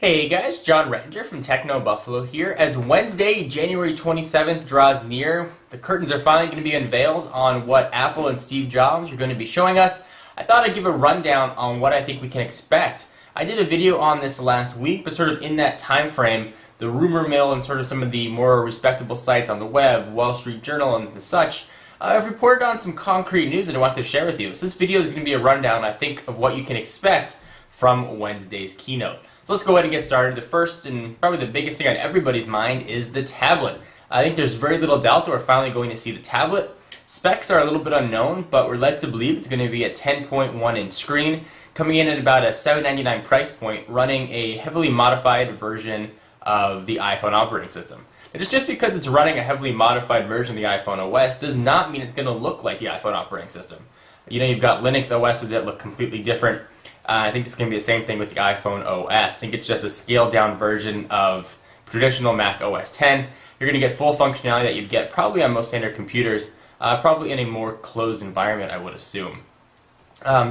Hey guys, John Rettinger from Techno Buffalo here. As Wednesday, January 27th draws near, the curtains are finally going to be unveiled on what Apple and Steve Jobs are going to be showing us. I thought I'd give a rundown on what I think we can expect. I did a video on this last week, but sort of in that time frame, the rumor mill and sort of some of the more respectable sites on the web, Wall Street Journal and the such, I've reported on some concrete news that I want to share with you. So this video is going to be a rundown, I think, of what you can expect from Wednesday's keynote. So let's go ahead and get started. The first and probably the biggest thing on everybody's mind is the tablet. I think there's very little doubt that we're finally going to see the tablet. Specs are a little bit unknown, but we're led to believe it's going to be a 10.1 inch screen, coming in at about a $799 price point, running a heavily modified version of the iPhone operating system. And just because it's running a heavily modified version of the iPhone OS does not mean it's going to look like the iPhone operating system. You know, you've got Linux OSs that look completely different. I think it's going to be the same thing with the iPhone OS. I think it's just a scaled-down version of traditional Mac OS X. You're going to get full functionality that you'd get probably on most standard computers, probably in a more closed environment, I would assume.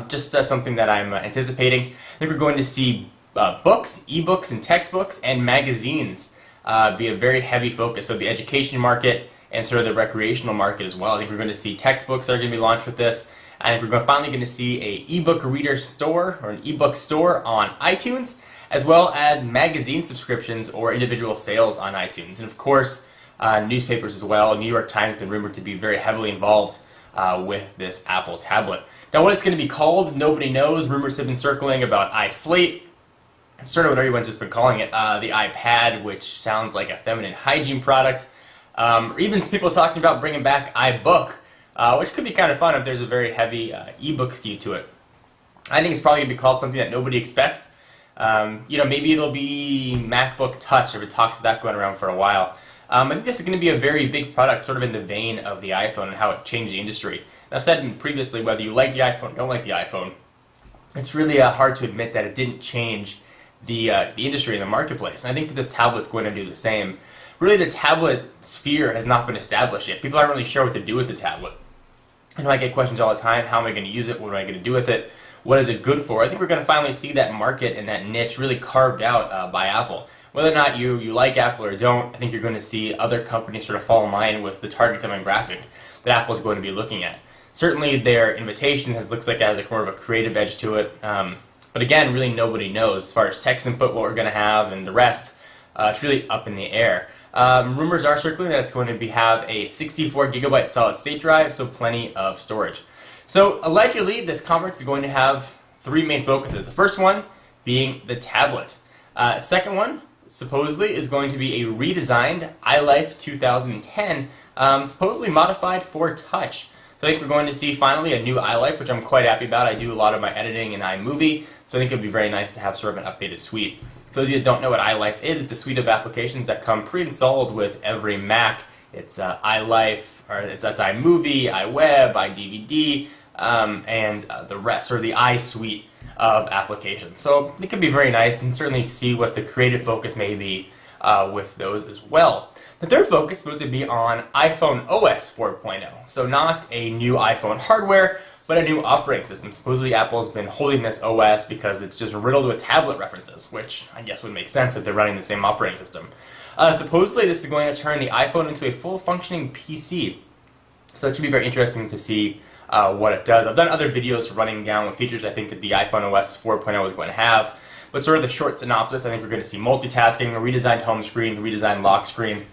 Just something that I'm anticipating. I think we're going to see books, ebooks, and textbooks, and magazines be a very heavy focus of the education market and sort of the recreational market as well. I think we're going to see textbooks that are going to be launched with this. I think we're finally going to see a ebook reader store or an ebook store on iTunes, as well as magazine subscriptions or individual sales on iTunes. And of course, newspapers as well. New York Times has been rumored to be very heavily involved with this Apple tablet. Now what it's going to be called, nobody knows. Rumors have been circling about iSlate, sort of what everyone's just been calling it, the iPad, which sounds like a feminine hygiene product. Or even some people talking about bringing back iBook, which could be kind of fun if there's a very heavy ebook skew to it. I think it's probably going to be called something that nobody expects. Maybe it'll be MacBook Touch, if it talks of that going around for a while. I think this is going to be a very big product, sort of in the vein of the iPhone and how it changed the industry. And I've said previously, whether you like the iPhone or don't like the iPhone, it's really hard to admit that it didn't change the industry and the marketplace. And I think that this tablet's going to do the same. Really, the tablet sphere has not been established yet. People aren't really sure what to do with the tablet. I know I get questions all the time. How am I going to use it? What am I going to do with it? What is it good for? I think we're going to finally see that market and that niche really carved out by Apple. Whether or not you like Apple or don't, I think you're going to see other companies sort of fall in line with the target demographic that Apple is going to be looking at. Certainly their invitation looks like it has more of a creative edge to it. But again, really nobody knows. As far as text input, what we're going to have, and the rest, it's really up in the air. Rumors are circling that it's going to have a 64 gigabyte solid state drive, so plenty of storage. So allegedly, this conference is going to have three main focuses. The first one being the tablet. Second one, supposedly, is going to be a redesigned iLife 2010, supposedly modified for touch. So I think we're going to see finally a new iLife, which I'm quite happy about. I do a lot of my editing in iMovie, so I think it would be very nice to have sort of an updated suite. For those of you that don't know what iLife is, it's a suite of applications that come pre-installed with every Mac. It's iLife, or that's iMovie, iWeb, iDVD, and the rest, or the iSuite of applications. So it could be very nice, and certainly see what the creative focus may be with those as well. The third focus is going to be on iPhone OS 4.0. So not a new iPhone hardware, but a new operating system. Supposedly Apple's been holding this OS because it's just riddled with tablet references, which I guess would make sense if they're running the same operating system. Supposedly this is going to turn the iPhone into a full functioning PC. So it should be very interesting to see what it does. I've done other videos running down what features I think that the iPhone OS 4.0 is going to have. But sort of the short synopsis, I think we're going to see multitasking, a redesigned home screen, a redesigned lock screen,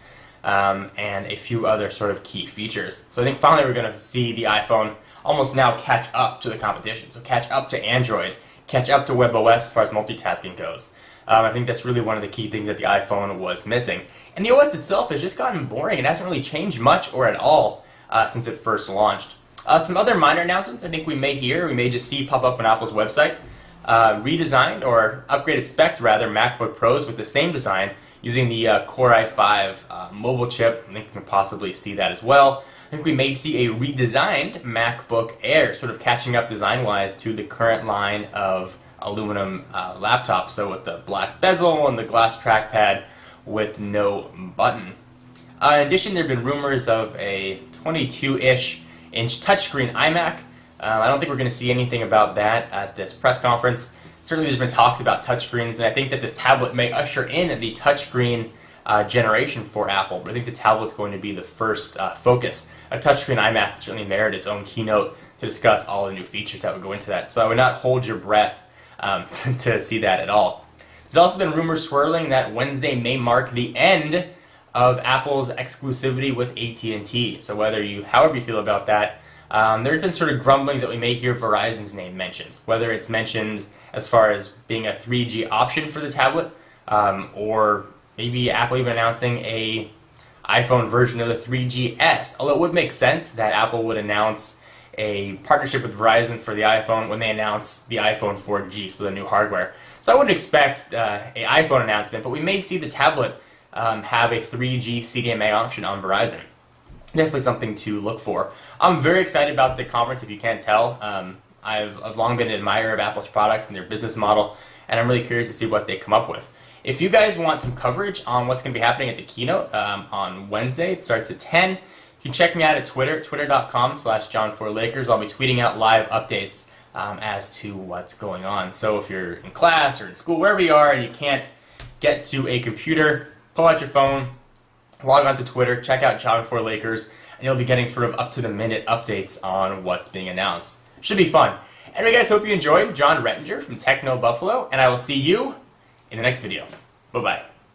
and a few other sort of key features. So I think finally we're going to see the iPhone almost now catch up to the competition. So catch up to Android, catch up to WebOS as far as multitasking goes. I think that's really one of the key things that the iPhone was missing. And the OS itself has just gotten boring. It hasn't really changed much or at all since it first launched. Some other minor announcements I think we may just see pop up on Apple's website. Redesigned or upgraded spec rather MacBook Pros with the same design using the Core i5 mobile chip. I think we can possibly see that as well. I think we may see a redesigned MacBook Air, sort of catching up design-wise to the current line of aluminum laptops. So with the black bezel and the glass trackpad with no button. In addition, there have been rumors of a 22-ish inch touchscreen iMac. I don't think we're going to see anything about that at this press conference. certainly there's been talks about touchscreens, and I think that this tablet may usher in the touchscreen generation for Apple. But I think the tablet's going to be the first focus. A touchscreen iMac certainly merit its own keynote to discuss all the new features that would go into that. So I would not hold your breath to see that at all. There's also been rumors swirling that Wednesday may mark the end of Apple's exclusivity with AT&T. So however you feel about that, there's been sort of grumblings that we may hear Verizon's name mentioned, whether it's mentioned as far as being a 3G option for the tablet, or maybe Apple even announcing a iPhone version of the 3GS. Although it would make sense that Apple would announce a partnership with Verizon for the iPhone when they announce the iPhone 4G, so the new hardware. So I wouldn't expect an iPhone announcement, but we may see the tablet have a 3G CDMA option on Verizon. Definitely something to look for. I'm very excited about the conference, if you can't tell. I've long been an admirer of Apple's products and their business model, and I'm really curious to see what they come up with. If you guys want some coverage on what's going to be happening at the keynote on Wednesday, it starts at 10. You can check me out at Twitter, twitter.com/John4Lakers. I'll be tweeting out live updates as to what's going on. So if you're in class or in school, wherever you are, and you can't get to a computer, pull out your phone, log on to Twitter, check out John4Lakers, and you'll be getting sort of up-to-the-minute updates on what's being announced. Should be fun. Anyway, guys, hope you enjoyed. John Rettinger from Techno Buffalo, and I will see you in the next video. Bye-bye.